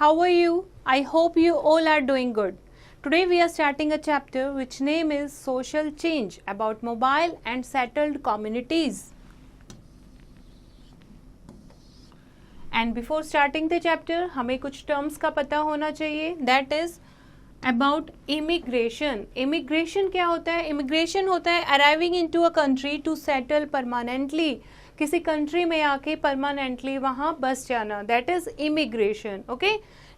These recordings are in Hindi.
How are you? I hope you all are doing good. Today we are starting a chapter which name is Social Change about mobile and settled communities. And before starting the chapter, हमें कुछ terms का पता होना चाहिए. That is about immigration. Immigration क्या होता है? Immigration होता है arriving into a country to settle permanently. किसी कंट्री में आके परमानेंटली वहाँ बस जाना, that is immigration. Okay,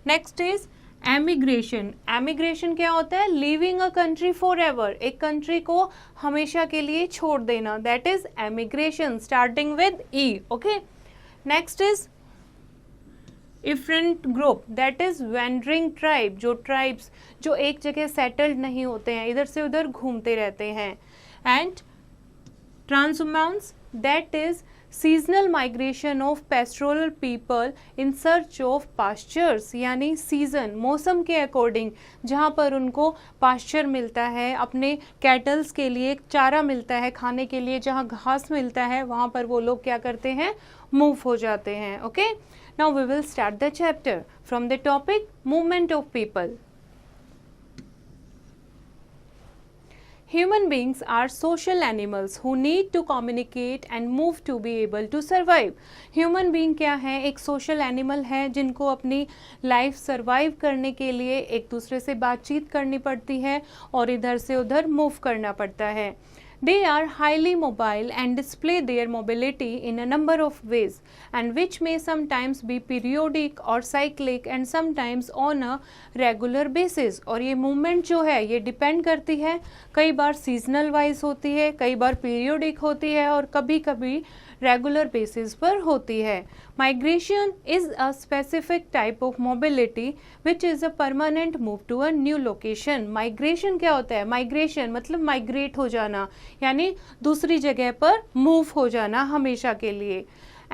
next is emigration. Emigration क्या होता है? Living a country for ever, एक कंट्री को हमेशा के लिए छोड़ देना, that is emigration starting with E. Okay, next is efferent group, that is wandering tribe, जो ट्राइब्स जो एक जगह सेटल्ड नहीं होते हैं, इधर से उधर घूमते रहते हैं. And transhumance, that is seasonal migration of pastoral people in search of pastures, यानी सीजन, मौसम के अकॉर्डिंग जहाँ पर उनको पास्चर मिलता है, अपने कैटल्स के लिए चारा मिलता है खाने के लिए, जहाँ घास मिलता है वहाँ पर वो लोग क्या करते हैं? मूव हो जाते हैं. Okay, now we will start the chapter from the topic movement of people. Human beings are social animals who need to communicate and move to be able to survive. Human being क्या है? एक social animal है जिनको अपनी life survive करने के लिए एक दूसरे से बातचीत करनी पड़ती है और इधर से उधर move करना पड़ता है. They are highly mobile and display their mobility in a number of ways, and which may sometimes be periodic or cyclic and sometimes on a regular basis. और ये movement जो है ये depend करती है, कई बार seasonal wise होती है, कई बार periodic होती है और कभी कभी रेगुलर बेसिस पर होती है. Migration is a specific type of mobility which is a permanent move to a new location. Migration क्या होता है? माइग्रेशन मतलब माइग्रेट हो जाना, यानी दूसरी जगह पर मूव हो जाना हमेशा के लिए.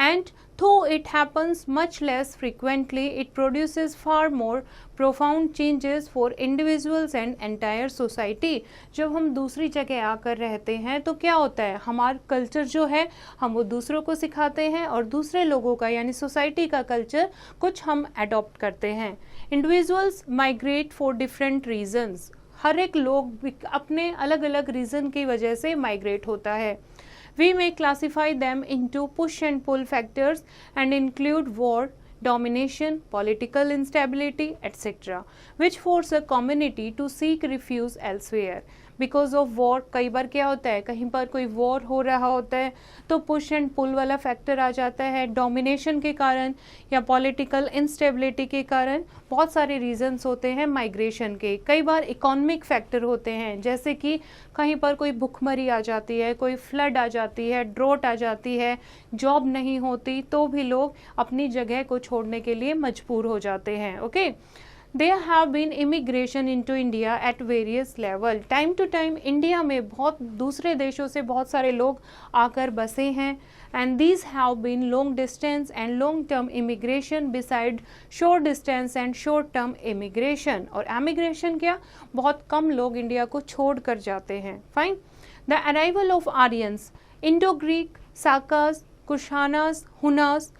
And though it happens much less frequently, it produces far more profound changes for individuals and entire society. जब हम दूसरी जगह आकर रहते हैं तो क्या होता है? हमारा कल्चर जो है हम वो दूसरों को सिखाते हैं और दूसरे लोगों का यानी सोसाइटी का कल्चर कुछ हम अडॉप्ट करते हैं. Individuals migrate for different reasons. हर एक लोग अपने अलग अलग रीज़न की वजह से माइग्रेट होता है. We may classify them into push and pull factors and include war, domination, political instability, etc., which force a community to seek refuge elsewhere. Because of war, कई बार क्या होता है कहीं पर कोई वॉर हो रहा होता है तो पुश एंड पुल वाला फैक्टर आ जाता है. डोमिनेशन के कारण या पॉलिटिकल इंस्टेबिलिटी के कारण बहुत सारे रीजंस होते हैं माइग्रेशन के. कई बार इकोनॉमिक फैक्टर होते हैं, जैसे कि कहीं पर कोई भुखमरी आ जाती है, कोई फ्लड आ जाती है, ड्रोट आ जाती है, जॉब नहीं होती तो भी लोग अपनी जगह को छोड़ने के लिए मजबूर हो जाते हैं. Okay, There have been immigration into India at various level. Time to time India में बहुत दूसरे देशों से बहुत सारे लोग आकर बसे हैं. And these have been long distance and long term immigration beside short distance and short term immigration. और immigration क्या? बहुत कम लोग इंडिया को छोड़ कर जाते हैं. Fine. The arrival of Aryans, Indo-Greek, Sakas, Kushanas, Hunas,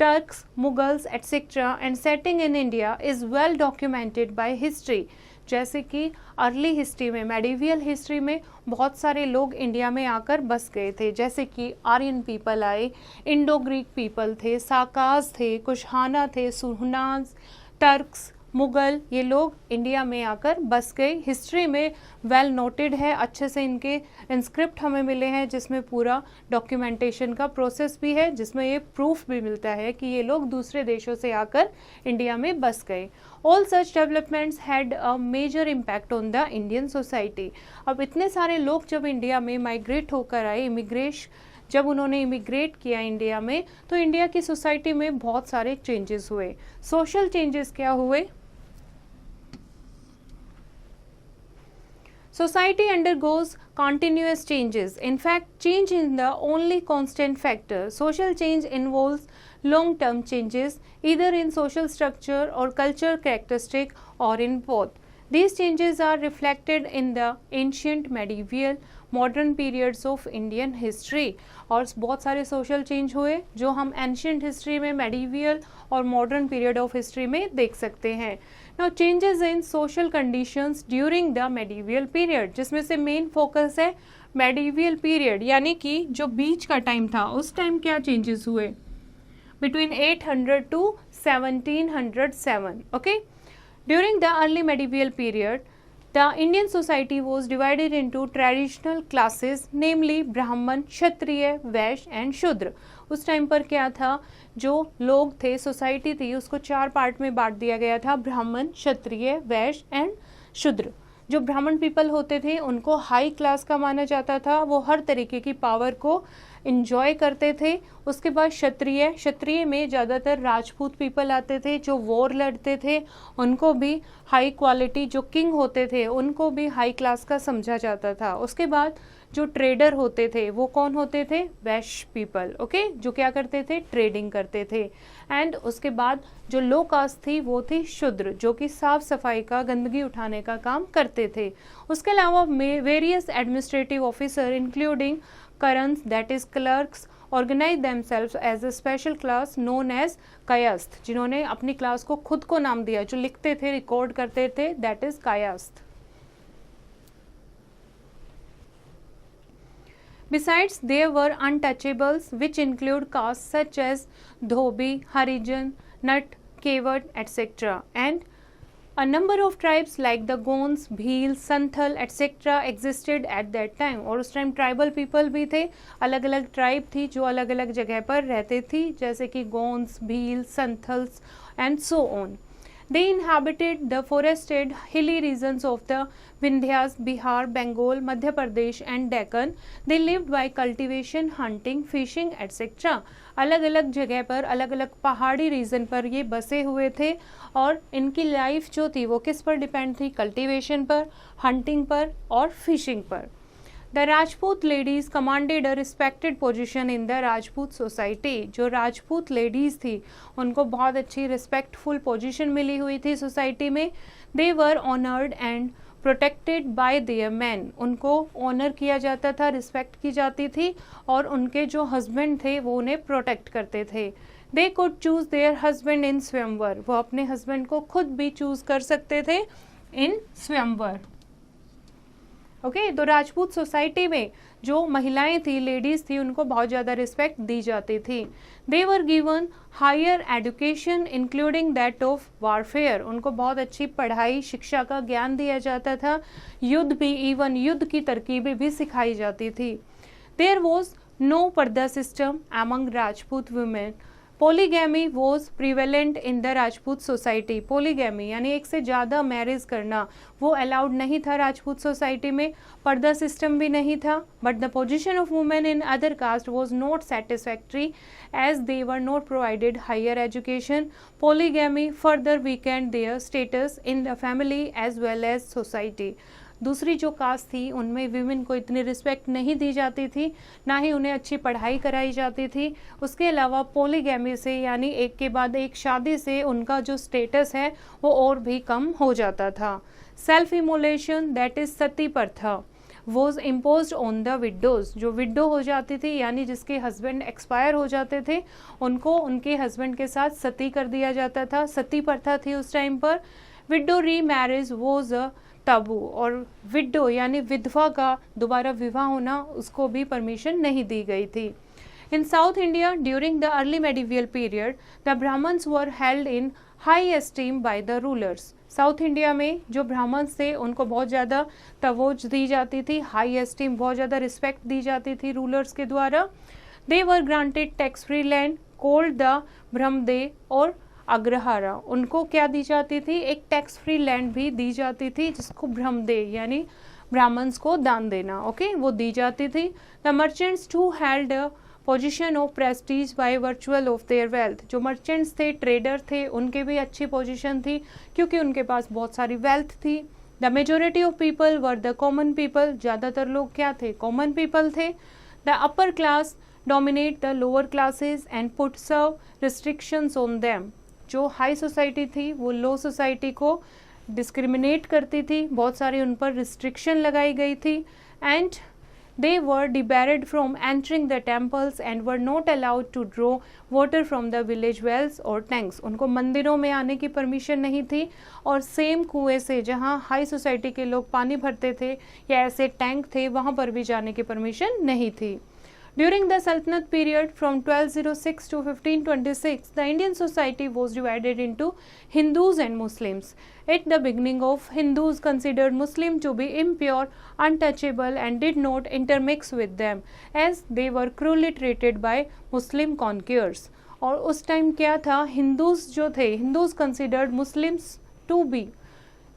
Turks, Mughals, etc. and setting in India is well documented by history. जैसे कि अर्ली हिस्ट्री में, मेडिवियल हिस्ट्री में बहुत सारे लोग इंडिया में आकर बस गए थे, जैसे कि आर्यन पीपल आए, इंडो ग्रीक पीपल थे, साकाज थे, कुशाना थे, सुहनाज, टर्क्स, मुग़ल, ये लोग इंडिया में आकर बस गए. हिस्ट्री में वेल नोटेड है, अच्छे से इनके इंस्क्रिप्ट हमें मिले हैं जिसमें पूरा डॉक्यूमेंटेशन का प्रोसेस भी है, जिसमें ये प्रूफ भी मिलता है कि ये लोग दूसरे देशों से आकर इंडिया में बस गए. All such developments had a major impact on the Indian society. अब इतने सारे लोग जब इंडिया में माइग्रेट होकर आए, जब उन्होंने इमिग्रेट किया इंडिया में, तो इंडिया की सोसाइटी में बहुत सारे चेंजेस हुए. सोशल चेंजेस क्या हुए? Society undergoes continuous changes. In fact, change is the only constant factor. Social change involves long-term changes, either in social structure or cultural characteristic or in both. These changes are reflected in the ancient, medieval, modern periods of Indian history. और बहुत सारे सोशल चेंज हुए जो हम एंशियंट हिस्ट्री में, मेडिवियल और मॉडर्न पीरियड ऑफ हिस्ट्री में देख सकते हैं। Now changes in social conditions during the medieval period, जिसमें से मेन फोकस है मेडिवियल पीरियड, यानी कि जो बीच का टाइम था उस टाइम क्या चेंजेस हुए between 800 to 1707। Okay, during the early medieval period the Indian society was divided into traditional classes, namely ब्राह्मण, क्षत्रिय, वैश्य एंड शूद्र। उस टाइम पर क्या था, जो लोग थे, सोसाइटी थी, उसको 4 पार्ट में बांट दिया गया था, ब्राह्मण, क्षत्रिय, वैश्य एंड शूद्र। जो ब्राह्मण पीपल होते थे उनको हाई क्लास का माना जाता था, वो हर तरीके की पावर को इंजॉय करते थे। उसके बाद क्षत्रिय, क्षत्रिय में ज़्यादातर राजपूत पीपल आते थे जो वॉर लड़ते थे, उनको भी हाई क्वालिटी, जो किंग होते थे उनको भी हाई क्लास का समझा जाता था। उसके बाद जो ट्रेडर होते थे वो कौन होते थे, वैश्य पीपल, ओके, जो क्या करते थे, ट्रेडिंग करते थे। एंड उसके बाद जो लो कास्ट थी वो थी शूद्र, जो कि साफ सफाई का, गंदगी उठाने का काम करते थे। उसके अलावा various administrative officer including Karans, that is clerks, organise themselves as a special class known as Kayastha, जिन्होंने अपनी क्लास को खुद को नाम दिया, जो लिखते थे, रिकॉर्ड करते थे, that is Kayastha. Besides, there were untouchables which include castes such as Dhobi, Harijan, Nat, Kewad, etc. And a number of tribes like the Gonds, Bhil, Santhal, etc. existed at that time. और उस टाइम ट्राइबल पीपल भी थे, अलग अलग ट्राइब थी जो अलग अलग जगह पर रहते थी, जैसे कि Gonds, Bhil, Santhals and so on. They inhabited the forested hilly regions of the Vindhyas, Bihar, Bengal, Madhya Pradesh and Deccan. They lived by cultivation, hunting, fishing, etc. अलग अलग जगह पर, अलग अलग पहाड़ी रीजन पर ये बसे हुए थे और इनकी लाइफ जो थी वो किस पर डिपेंड थी, कल्टीवेशन पर, हंटिंग पर और फिशिंग पर। The Rajput ladies commanded a respected position in the Rajput society. जो राजपूत लेडीज थी उनको बहुत अच्छी रिस्पेक्टफुल पोजीशन मिली हुई थी सोसाइटी में। They were honored and protected by their men. उनको ऑनर किया जाता था, रिस्पेक्ट की जाती थी और उनके जो हस्बैंड थे वो उन्हें प्रोटेक्ट करते थे। They could choose their husband in स्वयंवर, वो अपने हस्बैंड को खुद भी चूज कर सकते थे इन स्वयंवर। ओके, तो राजपूत सोसाइटी में जो महिलाएं थी, लेडीज थी, उनको बहुत ज़्यादा रिस्पेक्ट दी जाती थी। They were given higher education including that of warfare, उनको बहुत अच्छी पढ़ाई, शिक्षा का ज्ञान दिया जाता था। युद्ध भी, इवन युद्ध की तरकीबें भी सिखाई जाती थी। देयर वॉज नो पर्दा system among Rajput women. Polygamy was prevalent in the Rajput society. Polygamy यानी एक से ज़्यादा मैरिज करना वो अलाउड नहीं था राजपूत सोसाइटी में। पर्दा सिस्टम भी नहीं था। But the position of women in other caste was not satisfactory as they were not provided higher education. Polygamy further weakened their status in the family as well as society. दूसरी जो कास्ट थी उनमें विमेन को इतनी रिस्पेक्ट नहीं दी जाती थी, ना ही उन्हें अच्छी पढ़ाई कराई जाती थी। उसके अलावा पोलीगैमी से यानी एक के बाद एक शादी से उनका जो स्टेटस है वो और भी कम हो जाता था। सेल्फ इमोलेशन दैट इज सती प्रथा was impose on the widows. जो विडो हो जाती थी यानी जिसके हस्बैंड एक्सपायर हो जाते थे उनको उनके हस्बैंड के साथ सती कर दिया जाता था। सती प्रथा थी उस टाइम पर। विडो री मैरिज वॉज अ ताबू, और विडो यानी विधवा का दोबारा विवाह होना उसको भी परमिशन नहीं दी गई थी। In South India during the early medieval period the Brahmins were held in high esteem by the rulers. South India में जो ब्राह्मण्स थे उनको बहुत ज़्यादा तवज्जो दी जाती थी, हाई एस्टीम, बहुत ज़्यादा रिस्पेक्ट दी जाती थी रूलर्स के द्वारा। They were granted tax free land called the Brahmadeya और अग्रहारा। उनको क्या दी जाती थी, एक टैक्स फ्री लैंड भी दी जाती थी जिसको ब्रह्मदे यानी ब्राह्मण्स को दान देना, ओके, वो दी जाती थी। The merchants too held position of prestige by वर्चुअल ऑफ देयर वेल्थ। जो मर्चेंट्स थे, ट्रेडर थे, उनके भी अच्छी पोजीशन थी क्योंकि उनके पास बहुत सारी वेल्थ थी। The majority of people were the common people. ज़्यादातर लोग क्या थे, कॉमन पीपल थे। The upper class dominate the lower classes and put severe restrictions on them. जो हाई सोसाइटी थी वो लो सोसाइटी को डिस्क्रिमिनेट करती थी, बहुत सारी उन पर रिस्ट्रिक्शन लगाई गई थी, and they were debarred from entering the temples and were not allowed to draw water from the village wells or tanks. उनको मंदिरों में आने की परमिशन नहीं थी और सेम कुएं से जहाँ हाई सोसाइटी के लोग पानी भरते थे या ऐसे टैंक थे वहाँ पर भी जाने की परमिशन नहीं थी. During the Sultanate period from 1206 to 1526, the Indian society was divided into Hindus and Muslims. At the beginning of, Hindus considered Muslim to be impure, untouchable and did not intermix with them as they were cruelly treated by Muslim conquerors. और उस टाइम क्या था, हिंदूज जो थे, Hindus considered Muslims to be,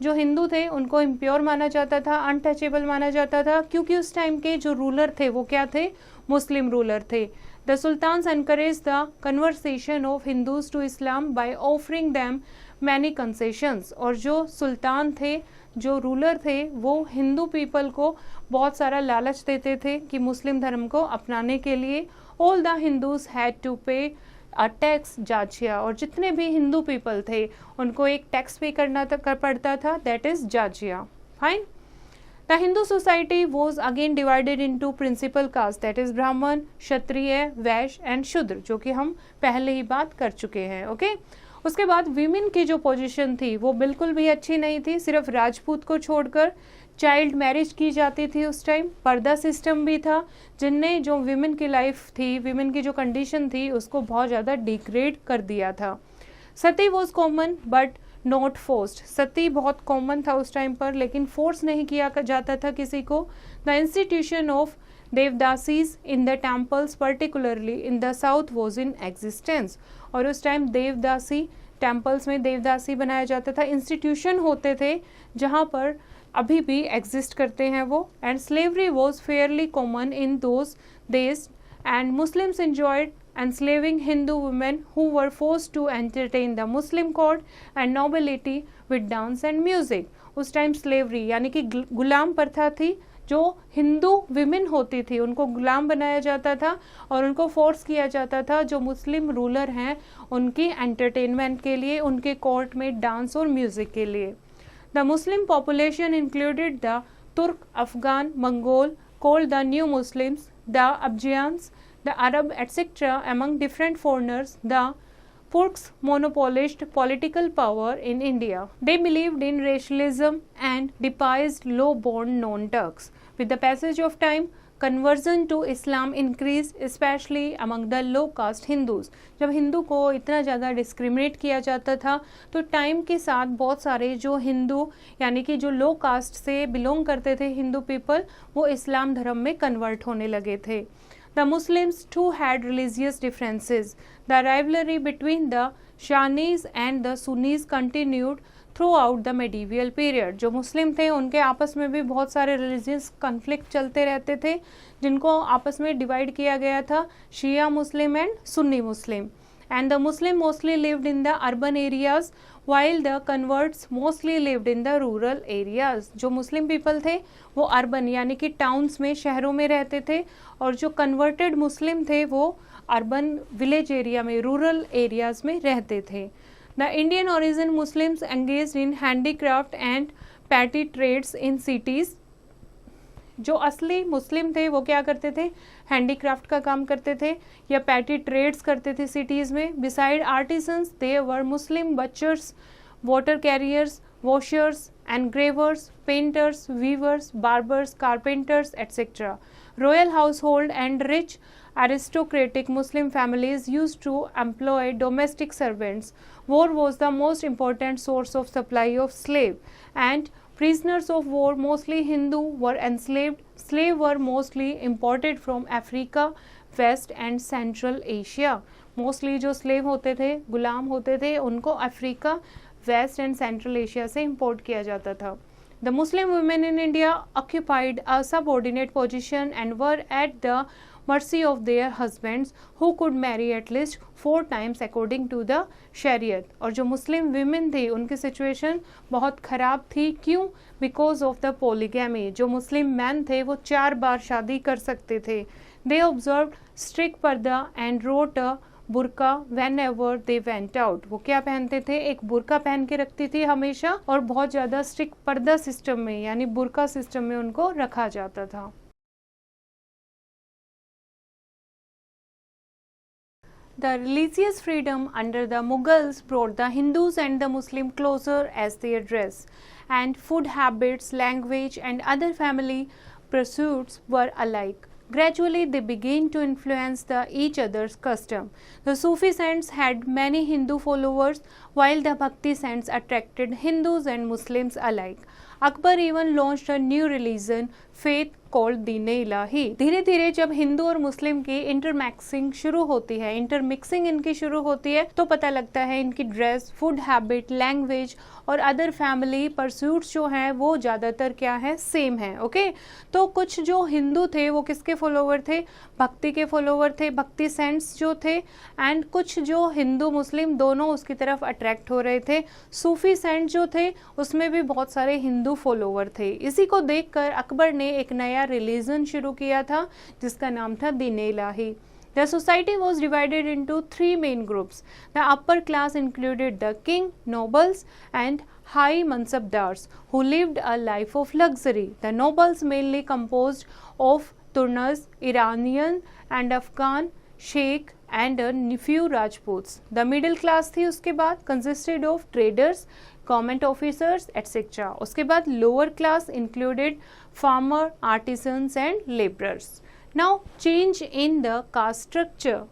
जो हिंदू थे उनको इम्प्योर माना जाता था, अनटचेबल माना जाता था, क्योंकि उस टाइम के जो रूलर थे वो क्या थे, मुस्लिम रूलर थे. The sultans encourage the conversation of Hindus to Islam by offering them many concessions. और जो सुल्तान थे, जो रूलर थे, वो हिंदू पीपल को बहुत सारा लालच देते थे कि मुस्लिम धर्म को अपनाने के लिए. All the Hindus had to pay a tax जाजिया. और जितने भी हिंदू पीपल थे उनको एक टैक्स पे करना पड़ता था, that is jizya. Fine. The Hindu society was again divided into principal caste, that is Brahmin, Kshatriya, Vysya and शूद्र, जो कि हम पहले ही बात कर चुके हैं. ओके. उसके बाद वीमेन की जो पोजीशन थी वो बिल्कुल भी अच्छी नहीं थी. सिर्फ राजपूत को छोड़कर चाइल्ड मैरिज की जाती थी. उस टाइम पर्दा सिस्टम भी था, जिनने जो वीमेन की लाइफ थी, वीमेन की जो कंडीशन थी, उसको बहुत ज़्यादा डिग्रेड कर दिया था. Sati was common but not forced. Sati बहुत कॉमन था उस टाइम पर, लेकिन फोर्स नहीं किया जाता था किसी को. The institution of devadasis in the temples particularly in the south was in existence. और उस टाइम देवदासी, टेम्पल्स में देवदासी बनाया जाता था, इंस्टीट्यूशन होते थे जहाँ पर अभी भी एग्जिस्ट करते हैं वो. And slavery was Fairlie common in those days and Muslims enjoyed enslaving Hindu women who were forced to entertain the Muslim court and nobility with dance and music. उस टाइम स्लेवरी यानी कि गुलाम प्रथा थी. जो हिंदू विमेन होती थी उनको गुलाम बनाया जाता था और उनको फोर्स किया जाता था जो मुस्लिम रूलर हैं उनकी एंटरटेनमेंट के लिए, उनके कोर्ट में डांस और म्यूजिक के लिए. The Muslim population included the Turk, Afghan, Mongol called the new Muslims, the Abjiyans, the Arab, etc. Among different foreigners, the Turks monopolized political power in India. They believed in racialism and despised low-born non-Turks. With the passage of time, conversion to Islam increased, especially among the low-caste Hindus. जब हिंदू को इतना ज़्यादा डिस्क्रिमिनेट किया जाता था तो टाइम के साथ बहुत सारे जो हिंदू यानी कि जो लो कास्ट से बिलोंग करते थे हिंदू पीपल, वो इस्लाम धर्म में कन्वर्ट होने लगे थे. The Muslims too had religious differences. The rivalry between the Shahis and the Sunnis continued throughout the medieval period. जो मुस्लिम थे उनके आपस में भी बहुत सारे रिलीजियस कन्फ्लिक्ट चलते रहते थे जिनको आपस में डिवाइड किया गया था, Shia Muslim and Sunni Muslim. And the Muslim mostly lived in the urban areas while the converts mostly lived in the rural areas. जो मुस्लिम पीपल थे वो अर्बन यानी कि टाउन्स में, शहरों में रहते थे और जो कन्वर्टेड मुस्लिम थे वो अर्बन विलेज एरिया में, रूरल एरियाज में रहते थे. The Indian origin Muslims engaged in handicraft and petty trades in cities. जो असली मुस्लिम थे वो क्या करते थे, हैंडीक्राफ्ट का काम करते थे या पैटी ट्रेड्स करते थे सिटीज़ में. Beside artisans they were Muslim butchers, water carriers, washers and gravers, painters, weavers, barbers, carpenters etcetera. Royal household and rich aristocratic Muslim families used to employ domestic servants. War was the most important source of supply of slave and prisoners of war, mostly Hindu, were enslaved. Slaves were mostly imported from Africa, West and Central Asia. Mostly जो slave होते थे, गुलाम होते थे, उनको Africa, West and Central Asia से import किया जाता था. The Muslim women in India occupied a subordinate position and were at the mercy of their husbands who could marry at least 4 times according to the Shariat. और जो मुस्लिम women थी उनकी situation बहुत ख़राब थी. क्यों? Because of the polygamy. जो मुस्लिम मैन थे वो 4 बार शादी कर सकते थे. They observed strict पर्दा and wrote a burqa whenever they went out. वो क्या पहनते थे, एक बुरका पहन के रखती थी हमेशा, और बहुत ज़्यादा स्ट्रिक्ट पर्दा सिस्टम में यानी बुरका सिस्टम में उनको रखा जाता था। The religious freedom under the Mughals brought the Hindus and the Muslims closer as they dress and food habits, language, and other family pursuits were alike. Gradually, they began to influence each other's custom. The Sufi saints had many Hindu followers, while the Bhakti saints attracted Hindus and Muslims alike. Akbar even launched a new religion, faith called दीने इलाही। धीरे धीरे जब हिंदू और मुस्लिम की इंटरमिक्सिंग शुरू होती है, इंटरमिक्सिंग इनकी शुरू होती है, तो पता लगता है इनकी ड्रेस, फूड हैबिट, लैंग्वेज और अदर फैमिली परस्यूट्स जो हैं वो ज़्यादातर क्या है, सेम है। ओके, तो कुछ जो हिंदू थे वो किसके फॉलोवर थे, भक्ति के फॉलोवर थे, भक्ति सेंट्स जो थे, एंड कुछ जो हिंदू मुस्लिम दोनों उसकी तरफ अट्रैक्ट हो रहे थे। सूफी सेंट जो थे उसमें भी बहुत सारे हिंदू फॉलोवर थे। इसी को देखकर अकबर ने एक नया रिलीजन शुरू किया था जिसका नाम था दीने इलाही। The society was divided into three main groups. The upper class included the king, nobles, and high mansabdars who lived a life of luxury. The nobles mainly composed of Turnas, Iranian, and Afghan, Sheikh, and a few Rajputs. The middle class थी उसके बाद consisted of traders, government officers, etc. उसके बाद lower class included farmer, artisans, and laborers. Now, change in the caste structure.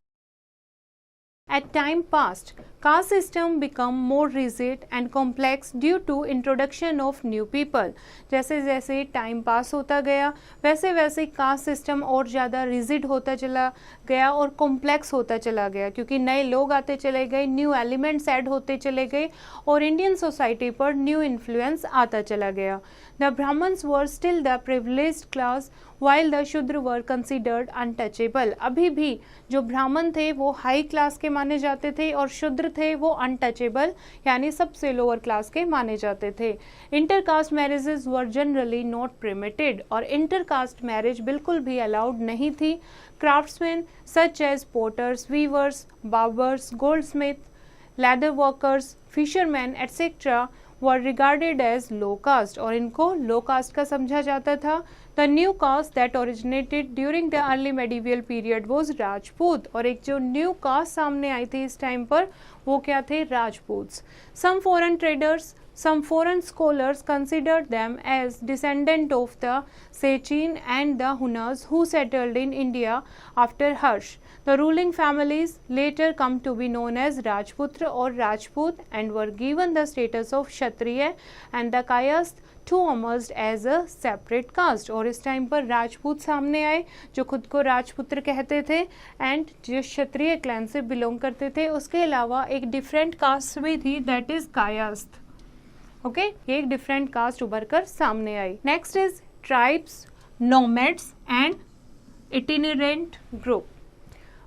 As time passed, caste system become more rigid and complex due to introduction of new people. जैसे जैसे टाइम पास होता गया वैसे वैसे कास्ट सिस्टम और ज़्यादा रिजिड होता चला गया और कॉम्प्लेक्स होता चला गया, क्योंकि नए लोग आते चले गए, न्यू एलिमेंट्स ऐड होते चले गए और इंडियन सोसाइटी पर न्यू इन्फ्लुएंस आता चला गया। The Brahmins were still the privileged class while the शूद्र were considered untouchable. अभी भी जो ब्राह्मण थे वो हाई क्लास के माने जाते थे और शूद्र थे वो अनटचेबल यानी सबसे लोअर क्लास के माने जाते थे। Intercaste marriages were generally not permitted, और इंटरकास्ट मैरिज बिल्कुल भी अलाउड नहीं थी। Craftsmen such as potters, weavers, barbers, goldsmith, leather workers, fisherman etcetera were regarded as low caste, और इनको लो कास्ट का समझा जाता था। The new caste that originated during the early medieval period was Rajput, और एक जो न्यू कास्ट सामने आई थी इस टाइम पर वो क्या थे, Rajputs. Some foreign traders, some foreign scholars considered them as descendant of the Sechin and the Hunas who settled in India after Harsh. The ruling families later come to be known as Rajputra or Rajput and were given the status of Kshatriya, and the Kayast too emerged as a separate caste. और इस टाइम पर राजपूत सामने आए जो खुद को राजपुत्र कहते थे एंड जो क्षत्रिय क्लैन से बिलोंग करते थे। उसके अलावा एक डिफरेंट कास्ट भी थी, दैट इज कायस्थ। ओके, ये एक डिफरेंट कास्ट उभर कर सामने आई। Next is tribes, nomads and itinerant group.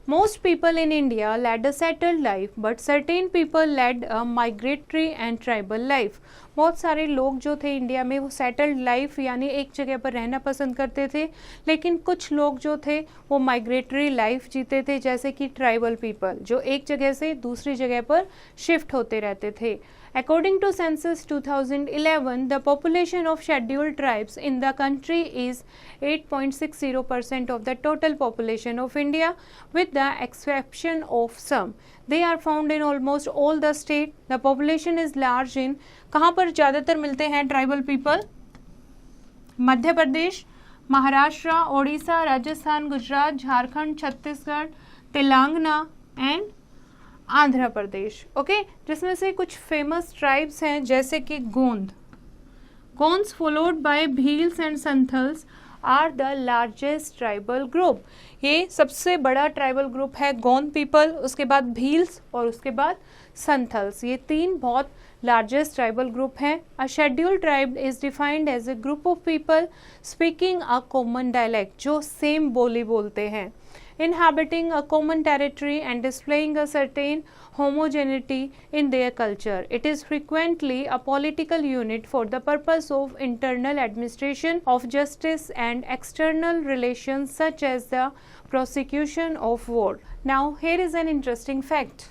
Most people in India led a settled life, but certain people led a migratory and tribal life. बहुत सारे लोग जो थे इंडिया में वो सेटल्ड लाइफ यानी एक जगह पर रहना पसंद करते थे, लेकिन कुछ लोग जो थे वो माइग्रेटरी लाइफ जीते थे, जैसे कि ट्राइबल पीपल जो एक जगह से दूसरी जगह पर शिफ्ट होते रहते थे। According to census 2011, the population of scheduled tribes in the country is 8.60% of the total population of India, with the exception of some. They are found in almost all the state. The population is large in कहाँ पर ज़्यादातर मिलते हैं tribal people? Madhya Pradesh, Maharashtra, Odisha, Rajasthan, Gujarat, Jharkhand, Chhattisgarh, Telangana and Andhra Pradesh. Okay, जिसमें से कुछ फेमस ट्राइब्स हैं जैसे कि Gond, Gonds followed by Bhils and Santhals are the largest tribal group. ये सबसे बड़ा ट्राइबल ग्रुप है गोंद पीपल, उसके बाद भील्स और उसके बाद संथल्स। ये तीन बहुत लार्जेस्ट ट्राइबल ग्रुप हैं। A scheduled tribe is defined as a group of people speaking a common dialect, जो सेम बोली बोलते हैं। inhabiting a common territory and displaying a certain homogeneity in their culture. It is frequently a political unit for the purpose of internal administration of justice and external relations such as the prosecution of war. Now here is an interesting fact.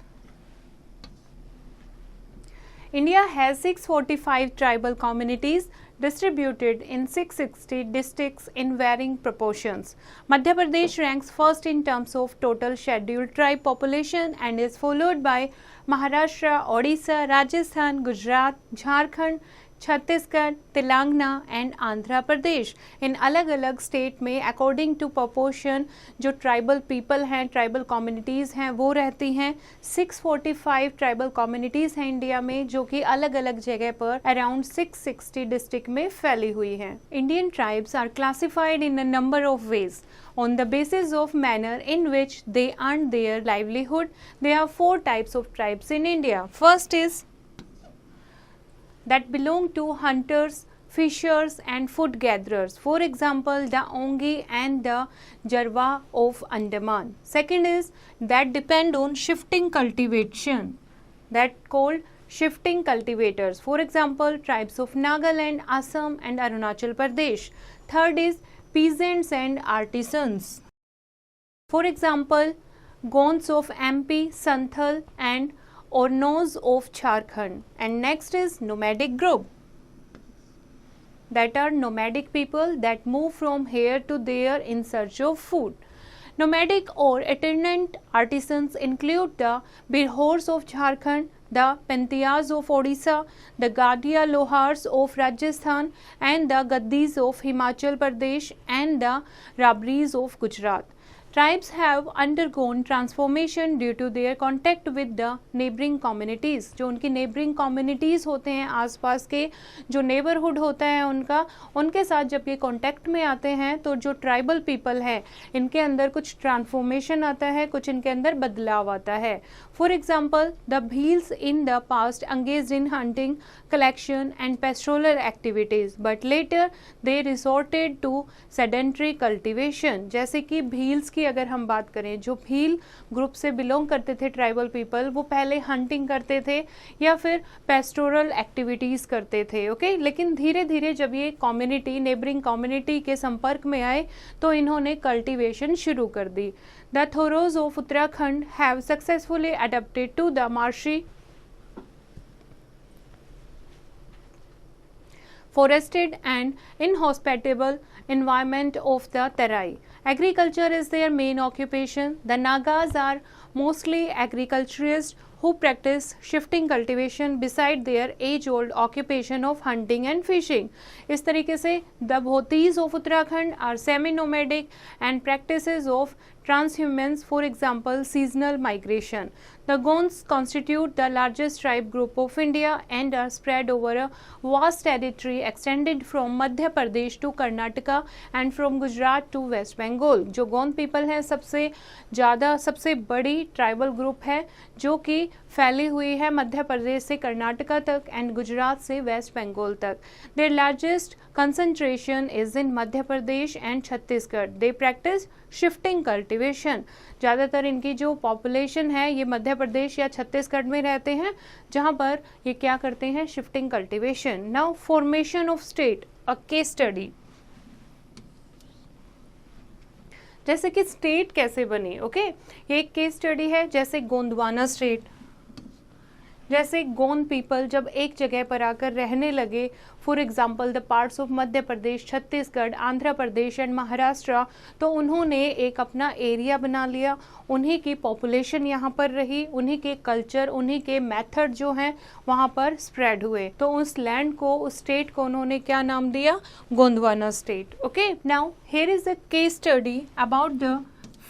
India has 645 tribal communities distributed in 660 districts in varying proportions. Madhya Pradesh ranks first in terms of total scheduled tribe population and is followed by Maharashtra, Odisha, Rajasthan, Gujarat, Jharkhand, Chhattisgarh, Telangana and Andhra Pradesh. इन अलग अलग स्टेट में अकॉर्डिंग टू प्रोपोर्शन जो ट्राइबल पीपल हैं, ट्राइबल कम्युनिटीज़ हैं, वो रहती हैं। 645 ट्राइबल कम्युनिटीज़ हैं इंडिया में, जो कि अलग अलग जगह पर अराउंड 660 डिस्ट्रिक्ट में फैली हुई हैं। Indian tribes are classified in a number of ways on the basis of manner in which they earn their livelihood. There are 4 types of tribes in India. First is that belong to hunters, fishers and food gatherers. For example, the Onge and the Jarwa of Andaman. Second is that depend on shifting cultivation, that called shifting cultivators. For example, tribes of Nagaland, Assam and Arunachal Pradesh. Third is peasants and artisans. For example, Gonds of MP, Santhal and Ornos of Jharkhand. And next is nomadic group, that are nomadic people that move from here to there in search of food. Nomadic or itinerant artisans include the Birhors of Jharkhand, the Pentiyas of Odisha, the Gadia Lohars of Rajasthan and the Gaddis of Himachal Pradesh and the Rabris of Gujarat. Tribes have undergone transformation due to their contact with the neighboring communities. जो उनकी neighboring communities होते हैं, आसपास के जो neighborhood होता है उनका, उनके साथ जब ये contact में आते हैं तो जो tribal people है इनके अंदर कुछ transformation आता है, कुछ इनके अंदर बदलाव आता है. For example, the Bhils in the past engaged in hunting, collection and pastoral activities, but later they resorted to sedentary cultivation. जैसे कि Bhils की अगर हम बात करें, जो भील ग्रुप से बिलोंग करते थे ट्राइबल पीपल, वो पहले हंटिंग करते थे या फिर पेस्टोरल एक्टिविटीज़ करते थे, ओके. लेकिन धीरे धीरे जब ये कम्युनिटी नेबरिंग कम्युनिटी के संपर्क में आए तो इन्होंने कल्टीवेशन शुरू कर दी. The Tharus of Uttarakhand have successfully adapted to the marshy forested and inhospitable environment of the Terai. Agriculture is their main occupation. The Nagas are mostly agriculturists who practice shifting cultivation beside their age-old occupation of hunting and fishing. इस तरीके से the Bhotis of Uttarakhand are semi-nomadic and practices of transhumance, for example, seasonal migration. The Gonds constitute the largest tribe group of India and are spread over a vast territory extended from Madhya Pradesh to Karnataka and from Gujarat to West Bengal. जो Gond people हैं सबसे ज़्यादा सबसे बड़ी ट्राइबल ग्रुप है जो कि फैली हुई है मध्य प्रदेश से कर्नाटका तक एंड गुजरात से वेस्ट बंगाल तक. Their largest concentration is in Madhya Pradesh and Chhattisgarh. They practice shifting cultivation. ज़्यादातर इनकी जो पॉपुलेशन है ये मध्य प्रदेश या छत्तीसगढ़ में रहते हैं जहाँ पर ये क्या करते हैं, shifting cultivation. Now formation of state, a case study. जैसे कि स्टेट कैसे बनी, ओके. ये एक केस स्टडी है. जैसे गोंडवाना स्टेट, जैसे गोंड पीपल जब एक जगह पर आकर रहने लगे, for example the parts of Madhya Pradesh, Chhattisgarh, Andhra Pradesh and Maharashtra, तो उन्होंने एक अपना एरिया बना लिया. उन्हीं की पॉपुलेशन यहाँ पर रही, उन्हीं के कल्चर, उन्हीं के मेथड जो हैं वहाँ पर स्प्रेड हुए. तो उस लैंड को, उस स्टेट को उन्होंने क्या नाम दिया, Gondwana state, okay. Now here is a case study about the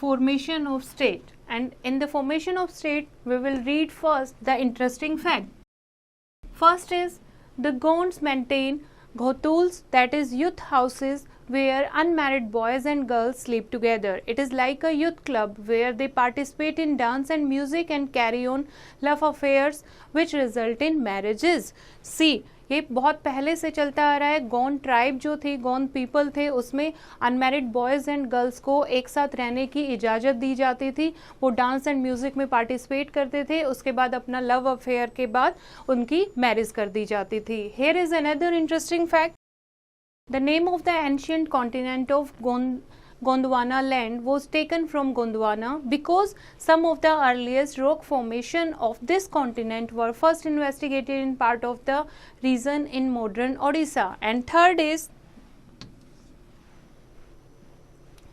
formation of state, and in the formation of state we will read first the interesting fact. First is the Gonds maintain ghotuls, that is youth houses where unmarried boys and girls sleep together. It is like a youth club where they participate in dance and music and carry on love affairs which result in marriages. See, ये बहुत पहले से चलता आ रहा है। गोंड ट्राइब जो थी, गोंड पीपल थे, उसमें अनमैरिड बॉयज़ एंड गर्ल्स को एक साथ रहने की इजाज़त दी जाती थी। वो डांस एंड म्यूज़िक में पार्टिसिपेट करते थे, उसके बाद अपना लव अफेयर के बाद उनकी मैरिज कर दी जाती थी। Here is another interesting fact. The name of the ancient continent of Gondwana land was taken from Gondwana because some of the earliest rock formation of this continent were first investigated in part of the region in modern Odisha. And third is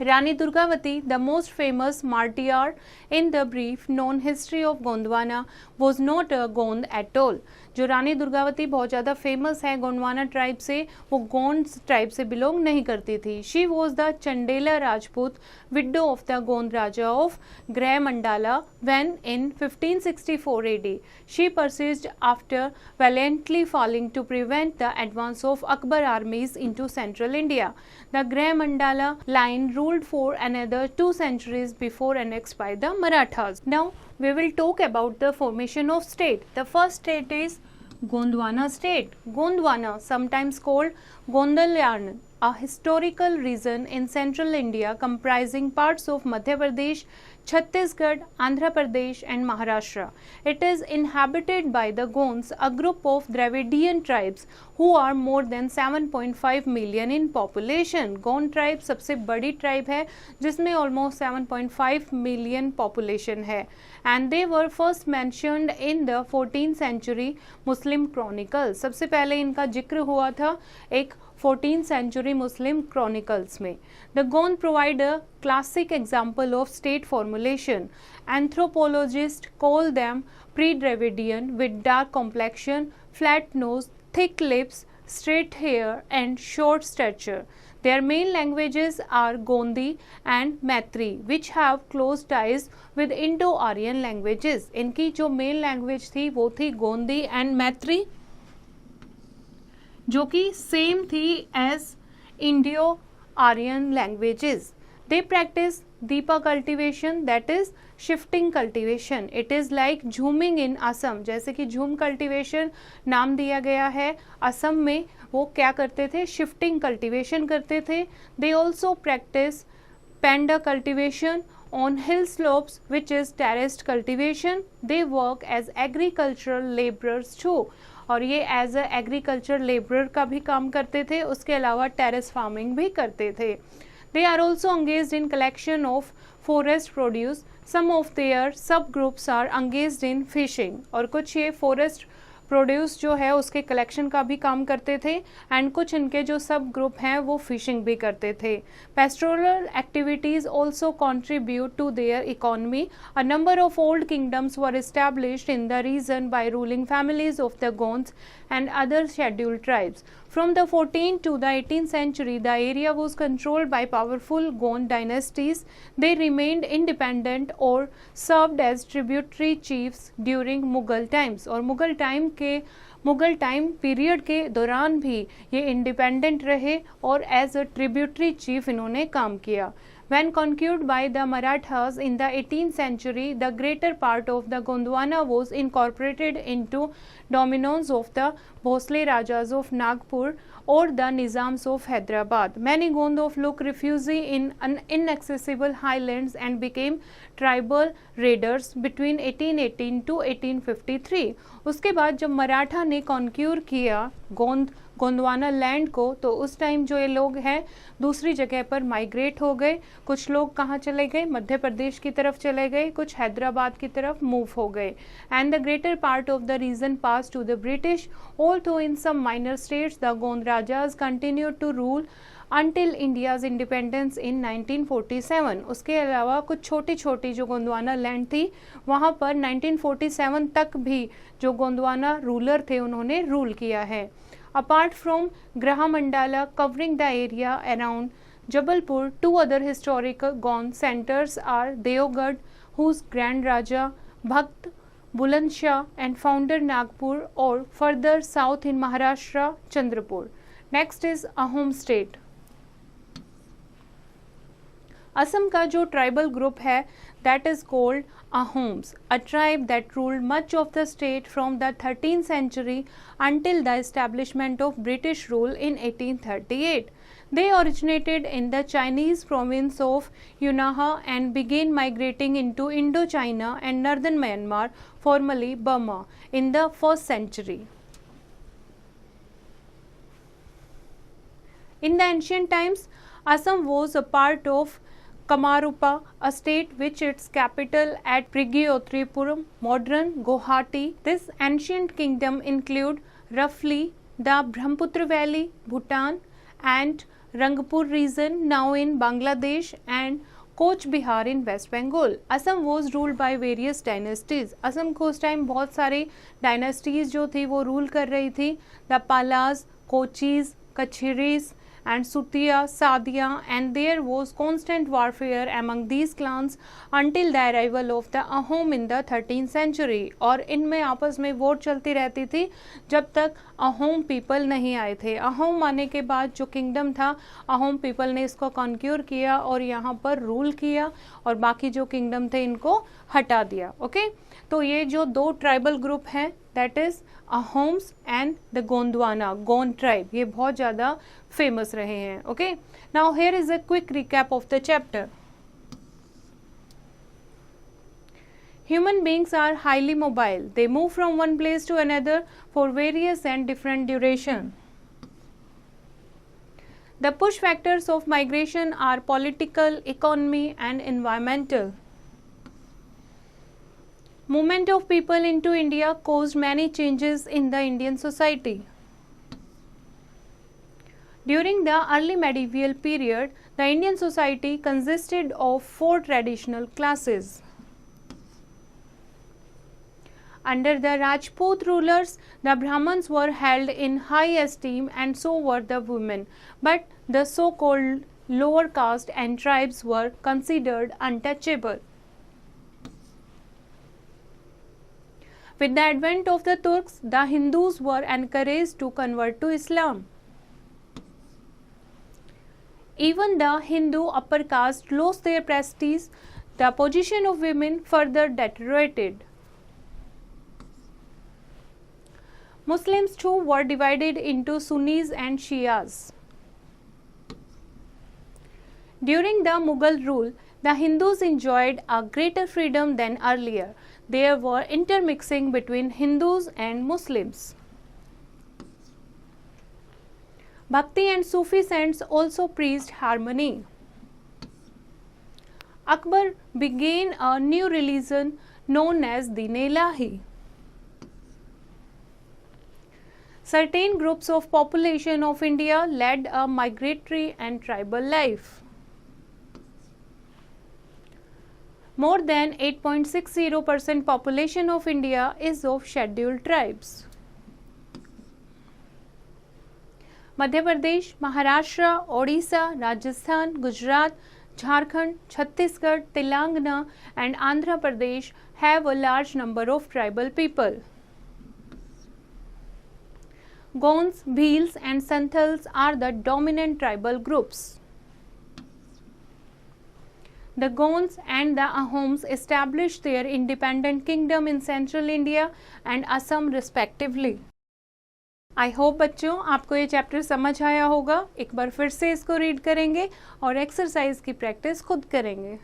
Rani Durgavati, the most famous martyr in the brief known history of Gondwana, was not a Gond at all. जो रानी दुर्गावती बहुत ज़्यादा फेमस है गोंडवाना ट्राइब से, वो गोंड ट्राइब से बिलोंग नहीं करती थी। She was the Chandela Rajput window of the गोंद राजा ऑफ ग्रह mandala when in 1564 AD she persisted after valiantly falling to prevent the advance of Akbar armies into central India. The Greh Mandala line ruled for another 2 centuries before annexed by the Marathas. Now we will talk about the formation of state. The first state is Gondwana state. Gondwana, sometimes called Gondalyan, a historical region in central India comprising parts of Madhya Pradesh, Chhattisgarh, Andhra Pradesh and Maharashtra. It is inhabited by the Gonds, a group of Dravidian tribes who are more than 7.5 million in population. Gond tribe सबसे बड़ी tribe है जिसमें almost 7.5 million population है. And they were first mentioned in the 14th century Muslim Chronicles. सबसे पहले इनका जिक्र हुआ था एक 14th century Muslim Chronicles में. The Gond provide a classic example of state formulation. Anthropologists call them pre-Dravidian with dark complexion, flat nose, thick lips, straight hair and short stature. Their main languages are Gondi and Maitri, which have close ties with Indo-Aryan languages. इनकी जो main language थी वो थी Gondi and Maitri, जो कि सेम थी as Indo Aryan languages. They practise दीपा cultivation, that is shifting cultivation. It is like jhuming in Assam, जैसे कि झूम कल्टिवेशन नाम दिया गया है. असम में वो क्या करते थे, शिफ्टिंग कल्टिवेशन करते थे. They also practise penda cultivation on hill slopes, which is terraced cultivation. They work as agricultural laborers too. और ये एज अ एग्रीकल्चर लेबरर का भी काम करते थे, उसके अलावा टेरेस फार्मिंग भी करते थे. They are also engaged in collection of forest produce. Some of their subgroups are engaged in fishing. और कुछ ये forest प्रोड्यूस जो है उसके कलेक्शन का भी काम करते थे एंड कुछ इनके जो सब ग्रुप हैं वो फिशिंग भी करते थे. Pastoral activities also contribute to their economy. A number of old kingdoms were established in the region by ruling families of the Gonds and other scheduled tribes. From the 14th to the 18th century, the area was controlled by powerful Gond dynasties. They remained independent or served as tributary chiefs during Mughal times. और मुगल टाइम पीरियड के दौरान भी ये इंडिपेंडेंट रहे और एज अ ट्रिब्यूटरी चीफ इन्होंने काम किया. When conquered by the Marathas in the 18th century, the greater part of the Gondwana was incorporated into dominions of the Bhosle Rajas of Nagpur or the Nizams of Hyderabad. Many Gondov look refugee in inaccessible highlands and became tribal raiders between 1818 to 1853. उसके बाद जब मराठा ने कॉन्क्यूर किया गोंडवाना लैंड को, तो उस टाइम जो ये लोग हैं दूसरी जगह पर माइग्रेट हो गए. कुछ लोग कहाँ चले गए, मध्य प्रदेश की तरफ चले गए, कुछ हैदराबाद की तरफ मूव हो गए. And the greater part of the region pass to the British. Although in some minor states the Gond rajas continued to rule until India's independence in 1947. उसके अलावा कुछ छोटी छोटी जो गोंडवाना लैंड थी वहाँ पर 1947 तक भी जो गोंडवाना रूलर थे उन्होंने रूल किया है. Apart from Graha Mandala covering the area around Jabalpur, 2 other historical Gond centers are Deogarh, whose Grand Raja Bhakt Buland Shah and founder Nagpur, or further south in Maharashtra, Chandrapur. Next is Ahom state. Assam का जो ट्राइबल ग्रुप है that is called Ahoms, a tribe that ruled much of the state from the 13th century until the establishment of British rule in 1838. They originated in the Chinese province of Yunnan and began migrating into Indochina and northern Myanmar, formerly Burma, in the 1st century. In the ancient times, Assam was a part of Kamarupa, a state which its capital at Prigyotripuram, modern Guwahati. This ancient kingdom include roughly the Brahmaputra Valley, Bhutan and Rangpur region now in Bangladesh and Cooch Behar in West Bengal. Assam was ruled by various dynasties. Assam को उस टाइम बहुत सारे डायनेस्टीज जो थी वो रूल कर रही थी. The Palas, Koches, Kacharis and Sutia, Sadia, and there was constant warfare among these clans until the arrival of the Ahom in the 13th century. और इनमें आपस में वोट चलती रहती थी जब तक अहोम पीपल नहीं आए थे. अहोम आने के बाद जो किंगडम था अहोम पीपल ने इसको कॉन्क्यूर किया और यहाँ पर रूल किया और बाकी जो किंगडम थे इनको हटा दिया. ओके तो ये जो दो ट्राइबल ग्रुप हैं that is Ahoms and the Gondwana, Gond tribe, ये बहुत ज़्यादा फेमस रहे हैं. Okay now here is a quick recap of the chapter. Human beings are highly mobile. They move from one place to another for various and different duration. The push factors of migration are political, economy and environmental. Movement of people into India caused many changes in the Indian society. During the early medieval period, the Indian society consisted of 4 traditional classes. Under the Rajput rulers, the Brahmins were held in high esteem and so were the women, but the so-called lower caste and tribes were considered untouchable. With the advent of the Turks, the Hindus were encouraged to convert to Islam. Even the Hindu upper caste lost their prestige. The position of women further deteriorated. Muslims too were divided into Sunnis and Shias. During the Mughal rule, the Hindus enjoyed a greater freedom than earlier. There were intermixing between Hindus and Muslims. Bhakti and Sufi saints also preached harmony. Akbar began a new religion known as Din-e-Ilahi. Certain groups of population of India led a migratory and tribal life. More than 8.60% population of India is of scheduled tribes. Madhya Pradesh, Maharashtra, Odisha, Rajasthan, Gujarat, Jharkhand, Chhattisgarh, Telangana and Andhra Pradesh have a large number of tribal people. Gonds, Bhils and Santals are the dominant tribal groups. The Gonds and the Ahoms established their independent kingdom in central India and Assam respectively. I hope बच्चों आपको ये चैप्टर समझ आया होगा. एक बार फिर से इसको रीड करेंगे और एक्सरसाइज की प्रैक्टिस खुद करेंगे.